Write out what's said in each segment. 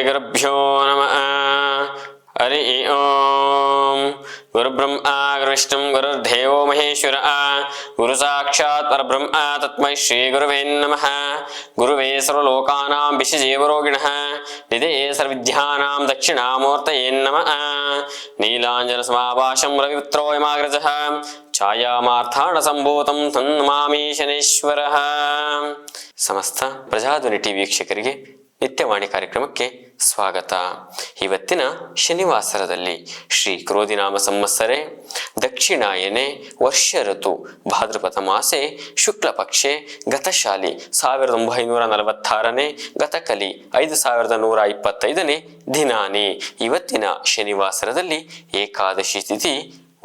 गुरुभ्यो नमः। हरि ओम। गुरुब्रह्मा गुरुविष्णु गुरुर्देवो महेश्वरः गुरु साक्षात् परब्रह्म तस्मै श्री गुरुवे नमः। गुरुवे सर्वलोकानां विषजे गुरोगिणः निधये सर्वविद्यानां दक्षिणामूर्तये नमः। नीलाञ्जनसमाभासं रविपुत्रोऽयमाग्रजः ಛಾಯಾಮಾರ್ಥಾಢಸಂಭೂತಂ ತನ್ನಮಾಮಿ ಶನೇಶ್ವರಃ. ಸಮಸ್ತ ಪ್ರಜಾಧ್ವನಿ ಟಿವಿ ವೀಕ್ಷಕರಿಗೆ ನಿತ್ಯವಾಣಿ ಕಾರ್ಯಕ್ರಮಕ್ಕೆ ಸ್ವಾಗತ. ಇವತ್ತಿನ ಶನಿವಾಸರದಲ್ಲಿ ಶ್ರೀ ಕ್ರೋಧಿನಾಮ ಸಂವತ್ಸರೆ ದಕ್ಷಿಣಾಯನೆ ವರ್ಷ ಋತು ಭಾದ್ರಪದ ಮಾಸೆ ಶುಕ್ಲ ಪಕ್ಷೆ ಗತಶಾಲಿ 1946ನೇ ಗತಕಲಿ 5125ನೇ ದಿನಾನಿ. ಇವತ್ತಿನ ಶನಿವಾಸರದಲ್ಲಿ ಏಕಾದಶಿ ತಿಥಿ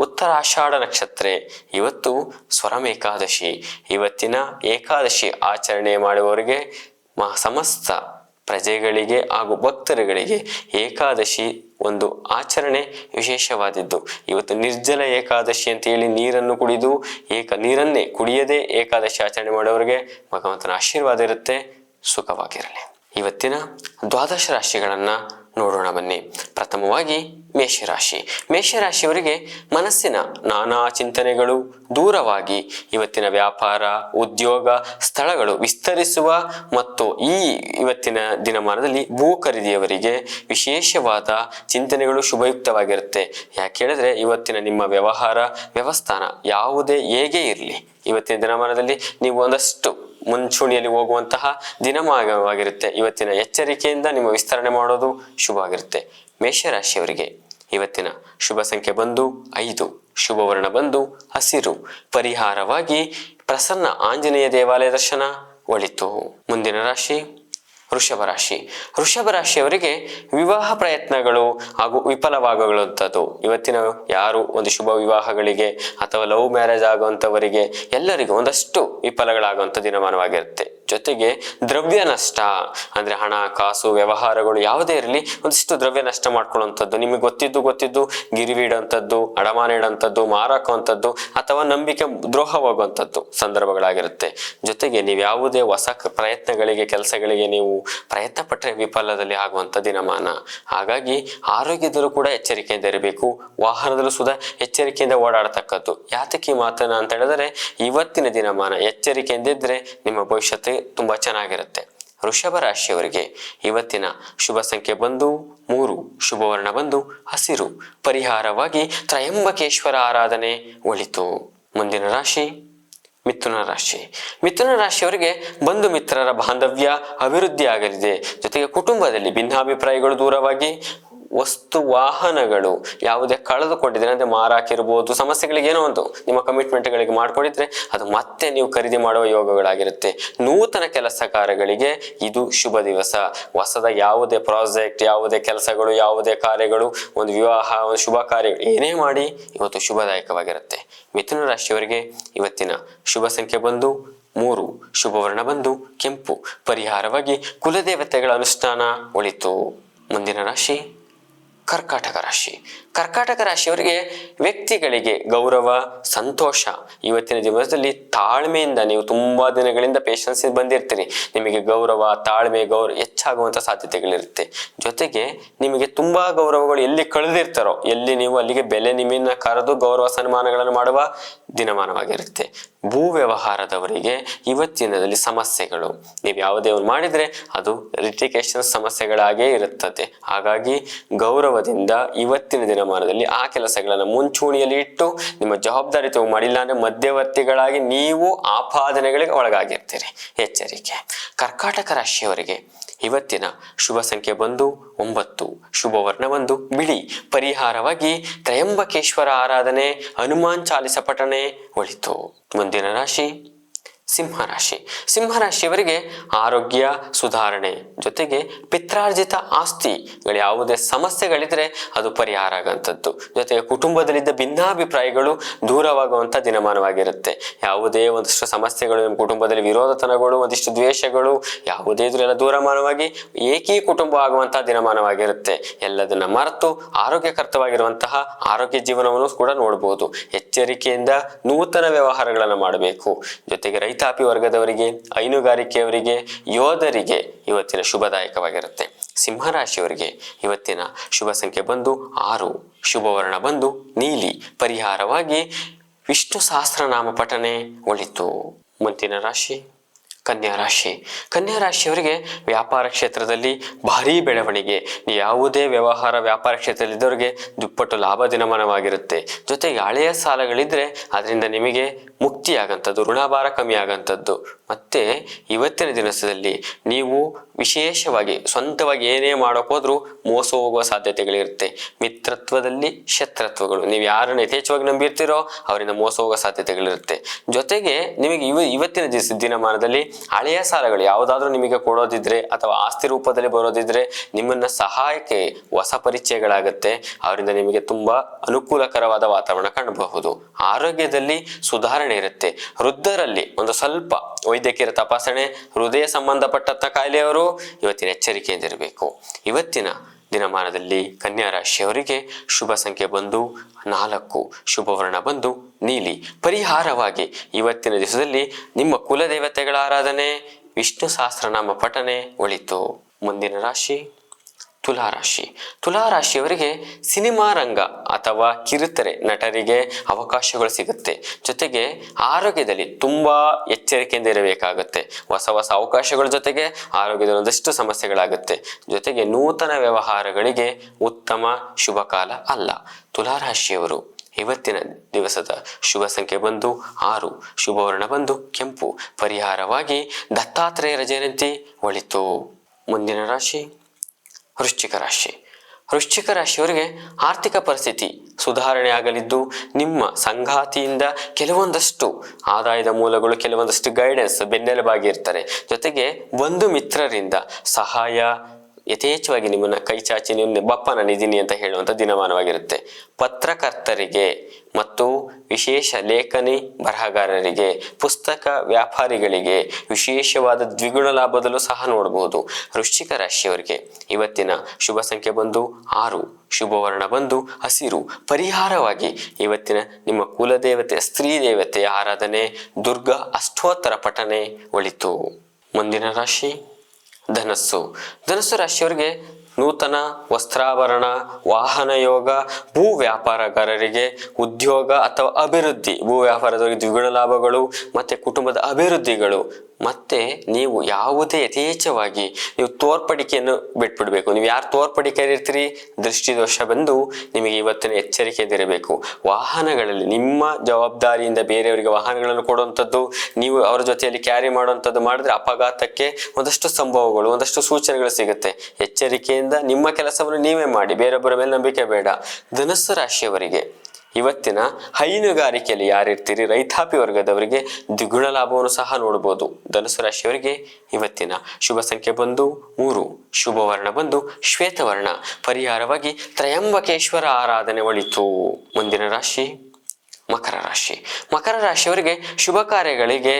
ಉತ್ತರಾಷಾಢ ನಕ್ಷತ್ರೆ. ಇವತ್ತು ಸ್ವರಂ ಏಕಾದಶಿ. ಇವತ್ತಿನ ಏಕಾದಶಿ ಆಚರಣೆ ಮಾಡುವವರಿಗೆ ಸಮಸ್ತ ಪ್ರಜೆಗಳಿಗೆ ಹಾಗೂ ಭಕ್ತರುಗಳಿಗೆ ಏಕಾದಶಿ ಒಂದು ಆಚರಣೆ ವಿಶೇಷವಾದದ್ದು. ಇವತ್ತು ನಿರ್ಜಲ ಏಕಾದಶಿ ಅಂತೇಳಿ ನೀರನ್ನು ಕುಡಿದು ನೀರನ್ನೇ ಕುಡಿಯದೆ ಏಕಾದಶಿ ಆಚರಣೆ ಮಾಡುವವರಿಗೆ ಭಗವಂತನ ಆಶೀರ್ವಾದ ಇರುತ್ತೆ. ಸುಖವಾಗಿರಲಿ. ಇವತ್ತಿನ ದ್ವಾದಶ ರಾಶಿಗಳನ್ನ ನೋಡೋಣ ಬನ್ನಿ. ಪ್ರಥಮವಾಗಿ ಮೇಷರಾಶಿ. ಮೇಷರಾಶಿಯವರಿಗೆ ಮನಸ್ಸಿನ ನಾನಾ ಚಿಂತನೆಗಳು ದೂರವಾಗಿ ಇವತ್ತಿನ ವ್ಯಾಪಾರ ಉದ್ಯೋಗ ಸ್ಥಳಗಳು ವಿಸ್ತರಿಸುವ ಮತ್ತು ಇವತ್ತಿನ ದಿನಮಾನದಲ್ಲಿ ಭೂ ಖರೀದಿಯವರಿಗೆ ವಿಶೇಷವಾದ ಚಿಂತನೆಗಳು ಶುಭಯುಕ್ತವಾಗಿರುತ್ತೆ. ಯಾಕೆ ಹೇಳಿದ್ರೆ ಇವತ್ತಿನ ನಿಮ್ಮ ವ್ಯವಹಾರ ವ್ಯವಸ್ಥಾನ ಯಾವುದೇ ಹೇಗೆ ಇರಲಿ ಇವತ್ತಿನ ದಿನಮಾನದಲ್ಲಿ ನೀವು ಒಂದಷ್ಟು ಮುಂಚೂಣಿಯಲ್ಲಿ ಹೋಗುವಂತಹ ದಿನವಾಗಿರುತ್ತೆ. ಇವತ್ತಿನ ಎಚ್ಚರಿಕೆಯಿಂದ ನಿಮ್ಮ ವಿಸ್ತರಣೆ ಮಾಡೋದು ಶುಭವಾಗಿರುತ್ತೆ. ಮೇಷರಾಶಿಯವರಿಗೆ ಇವತ್ತಿನ ಶುಭ ಸಂಖ್ಯೆ ಬಂದು 5, ಶುಭ ವರ್ಣ ಬಂದು ಹಸಿರು. ಪರಿಹಾರವಾಗಿ ಪ್ರಸನ್ನ ಆಂಜನೇಯ ದೇವಾಲಯ ದರ್ಶನ ಒಳಿತು. ಮುಂದಿನ ರಾಶಿ ವೃಷಭ ರಾಶಿ. ವೃಷಭ ರಾಶಿಯವರಿಗೆ ವಿವಾಹ ಪ್ರಯತ್ನಗಳು ಹಾಗೂ ವಿಫಲವಾಗುವಂಥದ್ದು. ಇವತ್ತಿನ ಯಾರು ಒಂದು ಶುಭ ವಿವಾಹಗಳಿಗೆ ಅಥವಾ ಲವ್ ಮ್ಯಾರೇಜ್ ಆಗುವಂಥವರಿಗೆ ಎಲ್ಲರಿಗೂ ಒಂದಷ್ಟು ವಿಫಲಗಳಾಗುವಂಥ ದಿನಮಾನವಾಗಿರುತ್ತೆ. ಜೊತೆಗೆ ದ್ರವ್ಯ ನಷ್ಟ ಅಂದ್ರೆ ಹಣ ಕಾಸು ವ್ಯವಹಾರಗಳು ಯಾವುದೇ ಇರಲಿ ಒಂದಿಷ್ಟು ದ್ರವ್ಯ ನಷ್ಟ ಮಾಡ್ಕೊಳ್ಳುವಂಥದ್ದು, ನಿಮಗೆ ಗೊತ್ತಿದ್ದು ಗಿರಿವಿ ಇಡುವಂಥದ್ದು, ಅಡಮಾನ ಇಡುವಂಥದ್ದು, ಮಾರಾಕುವಂಥದ್ದು ಅಥವಾ ನಂಬಿಕೆ ದ್ರೋಹವಾಗುವಂಥದ್ದು ಸಂದರ್ಭಗಳಾಗಿರುತ್ತೆ. ಜೊತೆಗೆ ನೀವು ಯಾವುದೇ ಹೊಸ ಪ್ರಯತ್ನಗಳಿಗೆ ಕೆಲಸಗಳಿಗೆ ನೀವು ಪ್ರಯತ್ನ ಪಟ್ಟರೆ ವಿಫಲದಲ್ಲಿ ಆಗುವಂಥ ದಿನಮಾನ. ಹಾಗಾಗಿ ಆರೋಗ್ಯದಲ್ಲೂ ಕೂಡ ಎಚ್ಚರಿಕೆಯಿಂದ ಇರಬೇಕು. ವಾಹನದಲ್ಲೂ ಸುಧಾ ಎಚ್ಚರಿಕೆಯಿಂದ ಓಡಾಡತಕ್ಕದ್ದು. ಯಾತಕ್ಕೆ ಈ ಮಾತನ್ನ ಅಂತ ಹೇಳಿದ್ರೆ ಇವತ್ತಿನ ದಿನಮಾನ ಎಚ್ಚರಿಕೆಯಿಂದ ಇದ್ರೆ ನಿಮ್ಮ ಭವಿಷ್ಯತ್ತು ತುಂಬಾ ಚೆನ್ನಾಗಿರುತ್ತೆ. ವೃಷಭ ರಾಶಿಯವರಿಗೆ ಇವತ್ತಿನ ಶುಭ ಸಂಖ್ಯೆ ಬಂದು 3, ಶುಭ ವರ್ಣ ಬಂದು ಹಸಿರು. ಪರಿಹಾರವಾಗಿ ತ್ರಯಂಬಕೇಶ್ವರ ಆರಾಧನೆ ಒಳಿತು. ಮುಂದಿನ ರಾಶಿ ಮಿಥುನ ರಾಶಿ. ಮಿಥುನ ರಾಶಿಯವರಿಗೆ ಬಂಧು ಮಿತ್ರರ ಬಾಂಧವ್ಯ ಅಭಿವೃದ್ಧಿ ಆಗಲಿದೆ. ಜೊತೆಗೆ ಕುಟುಂಬದಲ್ಲಿ ಭಿನ್ನಾಭಿಪ್ರಾಯಗಳು ದೂರವಾಗಿ ವಸ್ತು ವಾಹನಗಳು ಯಾವುದೇ ಕಳೆದುಕೊಂಡಿದ್ರೆ ಅಂದ್ರೆ ಮಾರಾಕಿರ್ಬೋದು, ಸಮಸ್ಯೆಗಳಿಗೆ ಏನೋ ಒಂದು ನಿಮ್ಮ ಕಮಿಟ್ಮೆಂಟ್ಗಳಿಗೆ ಮಾಡ್ಕೊಂಡಿದ್ರೆ ಅದು ಮತ್ತೆ ನೀವು ಖರೀದಿ ಮಾಡುವ ಯೋಗಗಳಾಗಿರುತ್ತೆ. ನೂತನ ಕೆಲಸ ಕಾರ್ಯಗಳಿಗೆ ಇದು ಶುಭ ದಿವಸ. ಹೊಸದ ಯಾವುದೇ ಪ್ರಾಜೆಕ್ಟ್ ಯಾವುದೇ ಕೆಲಸಗಳು ಯಾವುದೇ ಕಾರ್ಯಗಳು ಒಂದು ವಿವಾಹ ಒಂದು ಶುಭ ಕಾರ್ಯಗಳು ಏನೇ ಮಾಡಿ ಇವತ್ತು ಶುಭದಾಯಕವಾಗಿರುತ್ತೆ. ಮಿಥುನ ರಾಶಿಯವರಿಗೆ ಇವತ್ತಿನ ಶುಭ ಸಂಖ್ಯೆ ಬಂದು 3, ಶುಭ ವರ್ಣ ಬಂದು ಕೆಂಪು. ಪರಿಹಾರವಾಗಿ ಕುಲದೇವತೆಗಳ ಅನುಷ್ಠಾನ ಒಳಿತು. ಮುಂದಿನ ರಾಶಿ ಕರ್ಕಾಟಕ ರಾಶಿ. ಕರ್ಕಾಟಕ ರಾಶಿಯವರಿಗೆ ವ್ಯಕ್ತಿಗಳಿಗೆ ಗೌರವ ಸಂತೋಷ. ಇವತ್ತಿನ ದಿವಸದಲ್ಲಿ ತಾಳ್ಮೆಯಿಂದ ನೀವು ತುಂಬಾ ದಿನಗಳಿಂದ ಪೇಷನ್ಸ್ ಬಂದಿರ್ತೀರಿ. ನಿಮಗೆ ಗೌರವ ತಾಳ್ಮೆ ಹೆಚ್ಚಾಗುವಂತ ಸಾಧ್ಯತೆಗಳಿರುತ್ತೆ. ಜೊತೆಗೆ ನಿಮಗೆ ತುಂಬಾ ಗೌರವಗಳು ಎಲ್ಲಿ ಕಳೆದಿರ್ತಾರೋ ಎಲ್ಲಿ ನೀವು ಅಲ್ಲಿಗೆ ಬೆಲೆ ನಿಮ್ಮನ್ನ ಕರೆದು ಗೌರವ ಸನ್ಮಾನಗಳನ್ನು ಮಾಡುವ ದಿನಮಾನವಾಗಿರುತ್ತೆ. ಭೂ ವ್ಯವಹಾರದವರಿಗೆ ಇವತ್ತಿನದಲ್ಲಿ ಸಮಸ್ಯೆಗಳು ನೀವು ಯಾವುದೇ ಒಂದು ಮಾಡಿದ್ರೆ ಅದು ಲಿಟಿಗೇಷನ್ ಸಮಸ್ಯೆಗಳಾಗೇ ಇರುತ್ತದೆ. ಹಾಗಾಗಿ ಗೌರವದಿಂದ ಇವತ್ತಿನ ದಿನಮಾನದಲ್ಲಿ ಆ ಕೆಲಸಗಳನ್ನು ಮುಂಚೂಣಿಯಲ್ಲಿ ಇಟ್ಟು ನಿಮ್ಮ ಜವಾಬ್ದಾರಿ ಮಾಡಿಲ್ಲ ಅಂದ್ರೆ ಮಧ್ಯವರ್ತಿಗಳಾಗಿ ನೀವು ಆಪಾದನೆಗಳಿಗೆ ಒಳಗಾಗಿರ್ತೀರಿ. ಎಚ್ಚರಿಕೆ. ಕರ್ಕಾಟಕ ರಾಶಿಯವರಿಗೆ ಇವತ್ತಿನ ಶುಭ ಸಂಖ್ಯೆ ಬಂದು 9, ಶುಭ ವರ್ಣ ಬಂದು ಬಿಳಿ. ಪರಿಹಾರವಾಗಿ ತ್ರಯಂಬಕೇಶ್ವರ ಆರಾಧನೆ ಹನುಮಾನ್ ಚಾಲಿಸ ಪಠಣೆ ಒಳಿತು. ಮುಂದಿನ ರಾಶಿ ಸಿಂಹರಾಶಿ. ಸಿಂಹರಾಶಿಯವರಿಗೆ ಆರೋಗ್ಯ ಸುಧಾರಣೆ ಜೊತೆಗೆ ಪಿತ್ರಾರ್ಜಿತ ಆಸ್ತಿಗಳು ಯಾವುದೇ ಸಮಸ್ಯೆಗಳಿದ್ರೆ ಅದು ಪರಿಹಾರ ಆಗುವಂಥದ್ದು. ಜೊತೆಗೆ ಕುಟುಂಬದಲ್ಲಿದ್ದ ಭಿನ್ನಾಭಿಪ್ರಾಯಗಳು ದೂರವಾಗುವಂಥ ದಿನಮಾನವಾಗಿರುತ್ತೆ. ಯಾವುದೇ ಒಂದಷ್ಟು ಸಮಸ್ಯೆಗಳು ನಿಮ್ಮ ಕುಟುಂಬದಲ್ಲಿ ವಿರೋಧತನಗಳು ಒಂದಿಷ್ಟು ದ್ವೇಷಗಳು ಯಾವುದೇ ಇದ್ರೆಲ್ಲ ದೂರಮಾನವಾಗಿ ಏಕೀ ಕುಟುಂಬ ಆಗುವಂತಹ ದಿನಮಾನವಾಗಿರುತ್ತೆ. ಎಲ್ಲದನ್ನ ಮರೆತು ಆರೋಗ್ಯಕರ್ತವಾಗಿರುವಂತಹ ಆರೋಗ್ಯ ಜೀವನವನ್ನು ಕೂಡ ನೋಡಬಹುದು. ಎಚ್ಚರಿಕೆಯಿಂದ ನೂತನ ವ್ಯವಹಾರಗಳನ್ನು ಮಾಡಬೇಕು. ಜೊತೆಗೆ ರೈತಾಪಿ ವರ್ಗದವರಿಗೆ ಹೈನುಗಾರಿಕೆಯವರಿಗೆ ಯೋಧರಿಗೆ ಇವತ್ತಿನ ಶುಭದಾಯಕವಾಗಿರುತ್ತೆ. ಸಿಂಹರಾಶಿಯವರಿಗೆ ಇವತ್ತಿನ ಶುಭ ಸಂಖ್ಯೆ ಬಂದು 6, ಶುಭವರ್ಣ ಬಂದು ನೀಲಿ, ಪರಿಹಾರವಾಗಿ ವಿಷ್ಣು ಸಹಸ್ರನಾಮ ಪಠನೆ ಒಳಿತು. ಮುಂದಿನ ರಾಶಿ ಕನ್ಯಾ ರಾಶಿ. ಕನ್ಯಾ ರಾಶಿಯವರಿಗೆ ವ್ಯಾಪಾರ ಕ್ಷೇತ್ರದಲ್ಲಿ ಭಾರೀ ಬೆಳವಣಿಗೆ. ಯಾವುದೇ ವ್ಯಾಪಾರ ಕ್ಷೇತ್ರದಲ್ಲಿದ್ದವರಿಗೆ ದುಪ್ಪಟ್ಟು ಲಾಭ ದಿನಮಾನವಾಗಿರುತ್ತೆ. ಜೊತೆಗೆ ಹಳೆಯ ಸಾಲಗಳಿದ್ರೆ ಅದರಿಂದ ನಿಮಗೆ ಮುಕ್ತಿಯಾಗಂಥದ್ದು, ಋಣಭಾರ ಕಮ್ಮಿ ಆಗಂಥದ್ದು. ಮತ್ತೆ ಇವತ್ತಿನ ದಿನದಲ್ಲಿ ನೀವು ವಿಶೇಷವಾಗಿ ಸ್ವಂತವಾಗಿ ಏನೇ ಮಾಡೋಕ್ಕೋದ್ರೂ ಮೋಸ ಹೋಗುವ ಸಾಧ್ಯತೆಗಳಿರುತ್ತೆ. ಮಿತ್ರತ್ವದಲ್ಲಿ ಶತ್ರುತ್ವಗಳು, ನೀವು ಯಾರನ್ನು ಯಥೇಚ್ಛವಾಗಿ ನಂಬಿರ್ತೀರೋ ಅವರಿಂದ ಮೋಸ ಹೋಗುವ ಸಾಧ್ಯತೆಗಳಿರುತ್ತೆ. ಜೊತೆಗೆ ನಿಮಗೆ ಇವತ್ತಿನ ದಿನಮಾನದಲ್ಲಿ ಹಳೆಯ ಸಾಲಗಳು ಯಾವುದಾದ್ರೂ ನಿಮಗೆ ಕೊಡೋದಿದ್ರೆ ಅಥವಾ ಆಸ್ತಿ ರೂಪದಲ್ಲಿ ಬರೋದಿದ್ರೆ ನಿಮ್ಮನ್ನ ಸಹಾಯಕ್ಕೆ ಹೊಸ ಪರಿಚಯಗಳಾಗುತ್ತೆ. ಅವರಿಂದ ನಿಮಗೆ ತುಂಬಾ ಅನುಕೂಲಕರವಾದ ವಾತಾವರಣ ಕಾಣಬಹುದು. ಆರೋಗ್ಯದಲ್ಲಿ ಸುಧಾರಣೆ ಇರುತ್ತೆ. ವೃದ್ಧರಲ್ಲಿ ಒಂದು ಸ್ವಲ್ಪ ವೈದ್ಯಕೀಯ ತಪಾಸಣೆ, ಹೃದಯ ಸಂಬಂಧಪಟ್ಟಂತ ಕಾಯಿಲೆಯವರು ಇವತ್ತಿನ ಎಚ್ಚರಿಕೆಯಿಂದಿರಬೇಕು. ಇವತ್ತಿನ ದಿನಮಾನದಲ್ಲಿ ಕನ್ಯಾ ರಾಶಿಯವರಿಗೆ ಶುಭ ಸಂಖ್ಯೆ ಬಂದು 4, ಶುಭವರ್ಣ ಬಂದು ನೀಲಿ, ಪರಿಹಾರವಾಗಿ ಇವತ್ತಿನ ದಿವಸದಲ್ಲಿ ನಿಮ್ಮ ಕುಲದೇವತೆಗಳ ಆರಾಧನೆ, ವಿಷ್ಣು ಸಹಸ್ರನಾಮ ಪಠನೆ ಒಳಿತು. ಮುಂದಿನ ರಾಶಿ ತುಲಾರಾಶಿ. ತುಲಾರಾಶಿಯವರಿಗೆ ಸಿನಿಮಾ ರಂಗ ಅಥವಾ ಕಿರುತೆರೆ ನಟರಿಗೆ ಅವಕಾಶಗಳು ಸಿಗುತ್ತೆ. ಜೊತೆಗೆ ಆರೋಗ್ಯದಲ್ಲಿ ತುಂಬಾ ಎಚ್ಚರಿಕೆಯಿಂದ ಇರಬೇಕಾಗುತ್ತೆ. ಹೊಸ ಅವಕಾಶಗಳ ಜೊತೆಗೆ ಆರೋಗ್ಯದಲ್ಲಿ ಒಂದಷ್ಟು ಸಮಸ್ಯೆಗಳಾಗುತ್ತೆ. ಜೊತೆಗೆ ನೂತನ ವ್ಯವಹಾರಗಳಿಗೆ ಉತ್ತಮ ಶುಭ ಕಾಲ ಅಲ್ಲ. ತುಲಾರಾಶಿಯವರು ಇವತ್ತಿನ ದಿವಸದ ಶುಭ ಸಂಖ್ಯೆ ಬಂದು 6, ಶುಭವರ್ಣ ಬಂದು ಕೆಂಪು, ಪರಿಹಾರವಾಗಿ ದತ್ತಾತ್ರೇಯರ ಜಯಂತಿ ಒಳಿತು. ಮುಂದಿನ ರಾಶಿ ವೃಶ್ಚಿಕ ರಾಶಿ. ವೃಶ್ಚಿಕ ರಾಶಿಯವರಿಗೆ ಆರ್ಥಿಕ ಪರಿಸ್ಥಿತಿ ಸುಧಾರಣೆ ಆಗಲಿದ್ದು, ನಿಮ್ಮ ಸಂಗಾತಿಯಿಂದ ಕೆಲವೊಂದಷ್ಟು ಆದಾಯದ ಮೂಲಗಳು, ಕೆಲವೊಂದಷ್ಟು ಗೈಡೆನ್ಸ್, ಬೆನ್ನೆಲುಬಾಗಿರ್ತಾರೆ. ಜೊತೆಗೆ ಬಂಧು ಮಿತ್ರರಿಂದ ಸಹಾಯ, ಯಥೇಚ್ಛವಾಗಿ ನಿಮ್ಮನ್ನ ಕೈ ಚಾಚಿ ನೀವು ಬಪ್ಪನ ನಿಧಿನಿ ಅಂತ ಹೇಳುವಂಥ ದಿನಮಾನವಾಗಿರುತ್ತೆ. ಪತ್ರಕರ್ತರಿಗೆ ಮತ್ತು ವಿಶೇಷ ಲೇಖನಿ ಬರಹಗಾರರಿಗೆ, ಪುಸ್ತಕ ವ್ಯಾಪಾರಿಗಳಿಗೆ ವಿಶೇಷವಾದ ದ್ವಿಗುಣ ಲಾಭದಲ್ಲೂ ಸಹ ನೋಡಬಹುದು. ವೃಶ್ಚಿಕ ರಾಶಿಯವರಿಗೆ ಇವತ್ತಿನ ಶುಭ ಸಂಖ್ಯೆ ಬಂದು 6, ಶುಭವರ್ಣ ಬಂದು ಹಸಿರು, ಪರಿಹಾರವಾಗಿ ಇವತ್ತಿನ ನಿಮ್ಮ ಕುಲದೇವತೆ ಸ್ತ್ರೀ ದೇವತೆಯ ಆರಾಧನೆ, ದುರ್ಗಾ ಅಷ್ಟೋತ್ತರ ಪಠನೆ ಒಳಿತು. ಮುಂದಿನ ರಾಶಿ ಧನಸ್ಸು. ಧನಸ್ಸು ರಾಶಿಯವರಿಗೆ ನೂತನ ವಸ್ತ್ರಾಭರಣ, ವಾಹನ ಯೋಗ, ಭೂ ವ್ಯಾಪಾರಗಾರರಿಗೆ ಉದ್ಯೋಗ ಅಥವಾ ಅಭಿವೃದ್ಧಿ, ಭೂ ವ್ಯಾಪಾರದವರಿಗೆ ದ್ವಿಗುಣ ಲಾಭಗಳು ಮತ್ತೆ ಕುಟುಂಬದ ಅಭಿವೃದ್ಧಿಗಳು. ಮತ್ತೆ ನೀವು ಯಾವುದೇ ಯಥೇಚ್ಛವಾಗಿ ನೀವು ತೋರ್ಪಡಿಕೆಯನ್ನು ಬಿಟ್ಬಿಡ್ಬೇಕು. ನೀವು ಯಾರು ತೋರ್ಪಡಿಕೆ ಇರ್ತೀರಿ ದೃಷ್ಟಿದೋಷ ಬಂದು ನಿಮಗೆ ಇವತ್ತಿನ ಎಚ್ಚರಿಕೆಯಿಂದಿರಬೇಕು. ವಾಹನಗಳಲ್ಲಿ ನಿಮ್ಮ ಜವಾಬ್ದಾರಿಯಿಂದ ಬೇರೆಯವರಿಗೆ ವಾಹನಗಳನ್ನು ಕೊಡುವಂಥದ್ದು, ನೀವು ಅವರ ಜೊತೆಯಲ್ಲಿ ಕ್ಯಾರಿ ಮಾಡುವಂಥದ್ದು ಮಾಡಿದ್ರೆ ಅಪಘಾತಕ್ಕೆ ಒಂದಷ್ಟು ಸಂಭವಗಳು, ಒಂದಷ್ಟು ಸೂಚನೆಗಳು ಸಿಗುತ್ತೆ. ಎಚ್ಚರಿಕೆಯಿಂದ ನಿಮ್ಮ ಕೆಲಸವನ್ನು ನೀವೇ ಮಾಡಿ, ಬೇರೊಬ್ಬರ ಮೇಲೆ ನಂಬಿಕೆ ಬೇಡ. ಧನಸ್ಸು ರಾಶಿಯವರಿಗೆ ಇವತ್ತಿನ ಹೈನುಗಾರಿಕೆಯಲ್ಲಿ ಯಾರಿರ್ತೀರಿ, ರೈತಾಪಿ ವರ್ಗದವರಿಗೆ ದ್ವಿಗುಣ ಲಾಭವನ್ನು ಸಹ ನೋಡಬಹುದು. ಧನುಸು ರಾಶಿಯವರಿಗೆ ಇವತ್ತಿನ ಶುಭ ಸಂಖ್ಯೆ ಬಂದು 3, ಶುಭವರ್ಣ ಬಂದು ಶ್ವೇತವರ್ಣ, ಪರಿಹಾರವಾಗಿ ತ್ರಯಂಬಕೇಶ್ವರ ಆರಾಧನೆ ಒಳಿತು. ಮುಂದಿನ ರಾಶಿ ಮಕರ ರಾಶಿ. ಮಕರ ರಾಶಿಯವರಿಗೆ ಶುಭ ಕಾರ್ಯಗಳಿಗೆ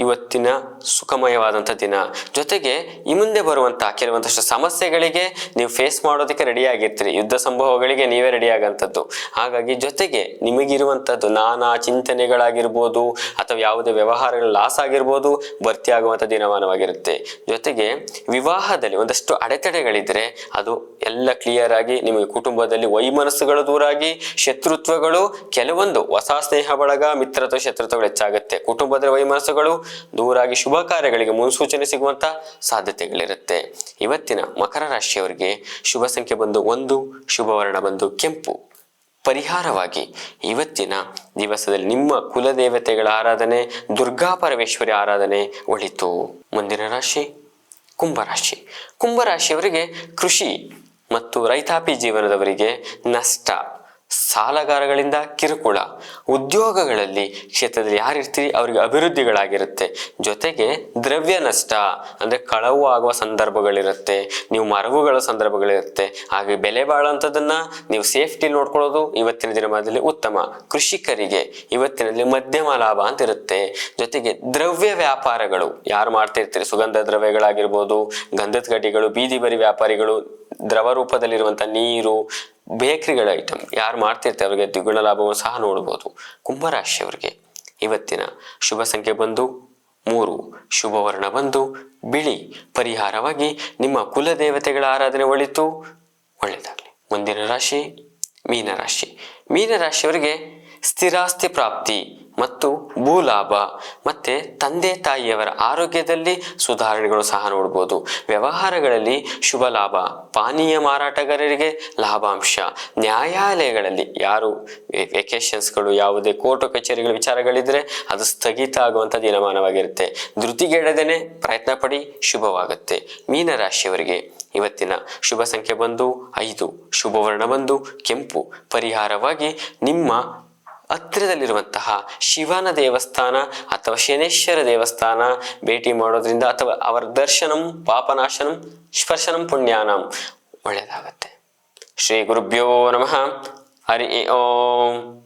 ಇವತ್ತಿನ ಸುಖಮಯವಾದಂಥ ದಿನ. ಜೊತೆಗೆ ಈ ಮುಂದೆ ಬರುವಂತಹ ಕೆಲವೊಂದಷ್ಟು ಸಮಸ್ಯೆಗಳಿಗೆ ನೀವು ಫೇಸ್ ಮಾಡೋದಕ್ಕೆ ರೆಡಿ ಆಗಿರ್ತೀರಿ. ಯುದ್ಧ ಸಂಭವಗಳಿಗೆ ನೀವೇ ರೆಡಿ ಆಗಂಥದ್ದು. ಹಾಗಾಗಿ ಜೊತೆಗೆ ನಿಮಗಿರುವಂಥದ್ದು ನಾನಾ ಚಿಂತನೆಗಳಾಗಿರ್ಬೋದು ಅಥವಾ ಯಾವುದೇ ವ್ಯವಹಾರಗಳ ಲಾಸ್ ಆಗಿರ್ಬೋದು, ಭರ್ತಿ ಆಗುವಂಥ ದಿನಮಾನವಾಗಿರುತ್ತೆ. ಜೊತೆಗೆ ವಿವಾಹದಲ್ಲಿ ಒಂದಷ್ಟು ಅಡೆತಡೆಗಳಿದ್ರೆ ಅದು ಎಲ್ಲ ಕ್ಲಿಯರ್ ಆಗಿ ನಿಮಗೆ ಕುಟುಂಬದಲ್ಲಿ ವೈಮನಸ್ಸುಗಳು ದೂರಾಗಿ, ಶತ್ರುತ್ವಗಳು, ಕೆಲವೊಂದು ಹೊಸ ಸ್ನೇಹ ಬಳಗ, ಮಿತ್ರತ್ವ, ಶತ್ರುತ್ವಗಳು ಹೆಚ್ಚಾಗುತ್ತೆ. ಕುಟುಂಬದ ವೈಮನಸ್ಸುಗಳು ದೂರಾಗಿ ಶುಭ ಕಾರ್ಯಗಳಿಗೆ ಮುನ್ಸೂಚನೆ ಸಿಗುವಂತ ಸಾಧ್ಯತೆಗಳಿರುತ್ತೆ. ಇವತ್ತಿನ ಮಕರ ರಾಶಿಯವರಿಗೆ ಶುಭ ಸಂಖ್ಯೆ ಬಂದು 1, ಶುಭವರ್ಣ ಬಂದು ಕೆಂಪು, ಪರಿಹಾರವಾಗಿ ಇವತ್ತಿನ ದಿವಸದಲ್ಲಿ ನಿಮ್ಮ ಕುಲದೇವತೆಗಳ ಆರಾಧನೆ, ದುರ್ಗಾ ಪರಮೇಶ್ವರಿ ಆರಾಧನೆ ಒಳಿತು. ಮುಂದಿನ ರಾಶಿ ಕುಂಭರಾಶಿ. ಕುಂಭರಾಶಿಯವರಿಗೆ ಕೃಷಿ ಮತ್ತು ರೈತಾಪಿ ಜೀವನದವರಿಗೆ ನಷ್ಟ, ಸಾಲಗಾರಗಳಿಂದ ಕಿರುಕುಳ, ಉದ್ಯೋಗಗಳಲ್ಲಿ ಕ್ಷೇತ್ರದಲ್ಲಿ ಯಾರಿರ್ತೀರಿ ಅವರಿಗೆ ಅಭಿವೃದ್ಧಿಗಳಾಗಿರುತ್ತೆ. ಜೊತೆಗೆ ದ್ರವ್ಯ ನಷ್ಟ ಅಂದ್ರೆ ಕಳವು ಆಗುವ ಸಂದರ್ಭಗಳಿರುತ್ತೆ, ನೀವು ಮರವುಗಳ ಸಂದರ್ಭಗಳಿರುತ್ತೆ. ಹಾಗೆ ಬೆಲೆ ಬಾಳುವಂಥದ್ದನ್ನ ನೀವು ಸೇಫ್ಟಿ ನೋಡ್ಕೊಳ್ಳೋದು ಇವತ್ತಿನ ದಿನಮಾನದಲ್ಲಿ ಉತ್ತಮ. ಕೃಷಿಕರಿಗೆ ಇವತ್ತಿನಲ್ಲಿ ಮಧ್ಯಮ ಲಾಭ ಅಂತ ಇರುತ್ತೆ. ಜೊತೆಗೆ ದ್ರವ್ಯ ವ್ಯಾಪಾರಗಳು ಯಾರು ಮಾಡ್ತಾ ಇರ್ತೀರಿ, ಸುಗಂಧ ದ್ರವ್ಯಗಳಾಗಿರ್ಬೋದು, ಗಂಧದ ಕಡ್ಡಿಗಳು, ಬೀದಿ ಬರಿ ವ್ಯಾಪಾರಿಗಳು, ದ್ರವ ರೂಪದಲ್ಲಿರುವಂಥ ನೀರು, ಬೇಕರಿಗಳ ಐಟಮ್ ಯಾರು ಮಾಡ್ತಿರ್ತಾರೆ ಅವರಿಗೆ ದ್ವಿಗುಣ ಲಾಭವನ್ನು ಸಹ ನೋಡ್ಬೋದು. ಕುಂಭರಾಶಿಯವರಿಗೆ ಇವತ್ತಿನ ಶುಭ ಸಂಖ್ಯೆ ಬಂದು 3. ಶುಭವರ್ಣ ಬಂದು ಬಿಳಿ. ಪರಿಹಾರವಾಗಿ ನಿಮ್ಮ ಕುಲದೇವತೆಗಳ ಆರಾಧನೆ ಒಳಿತು. ಒಳ್ಳೆಯದಾಗಲಿ. ಮುಂದಿನ ರಾಶಿ ಮೀನರಾಶಿ. ಮೀನರಾಶಿಯವರಿಗೆ ಸ್ಥಿರಾಸ್ತಿ ಪ್ರಾಪ್ತಿ ಮತ್ತು ಭೂಲಾಭ ಮತ್ತೆ ತಂದೆ ತಾಯಿಯವರ ಆರೋಗ್ಯದಲ್ಲಿ ಸುಧಾರಣೆಗಳು ಸಹ ನೋಡ್ಬೋದು. ವ್ಯವಹಾರಗಳಲ್ಲಿ ಶುಭ ಲಾಭ. ಪಾನೀಯ ಮಾರಾಟಗಾರರಿಗೆ ಲಾಭಾಂಶ. ನ್ಯಾಯಾಲಯಗಳಲ್ಲಿ ಯಾರು ವೆಕೇಶನ್ಸ್ಗಳು, ಯಾವುದೇ ಕೋರ್ಟು ಕಚೇರಿಗಳ ವಿಚಾರಗಳಿದ್ರೆ ಅದು ಸ್ಥಗಿತ ಆಗುವಂಥ ದಿನಮಾನವಾಗಿರುತ್ತೆ. ಧೃತಿಗೆಡದೇನೆ ಪ್ರಯತ್ನ ಪಡಿ, ಶುಭವಾಗುತ್ತೆ. ಮೀನರಾಶಿಯವರಿಗೆ ಇವತ್ತಿನ ಶುಭ ಸಂಖ್ಯೆ ಬಂದು 5. ಶುಭವರ್ಣ ಬಂದು ಕೆಂಪು. ಪರಿಹಾರವಾಗಿ ನಿಮ್ಮ ಹತ್ತಿರದಲ್ಲಿರುವಂತಹ ಶಿವನ ದೇವಸ್ಥಾನ ಅಥವಾ ಶನೇಶ್ವರ ದೇವಸ್ಥಾನ ಭೇಟಿ ಮಾಡೋದ್ರಿಂದ ಅಥವಾ ಅವರ ದರ್ಶನಂ ಪಾಪನಾಶನಂ ಸ್ಪರ್ಶನಂ ಪುಣ್ಯಾನಂ ಒಳ್ಳೆಯದಾಗತ್ತೆ. ಶ್ರೀ ಗುರುಭ್ಯೋ ನಮಃ. ಹರಿ ಓಂ.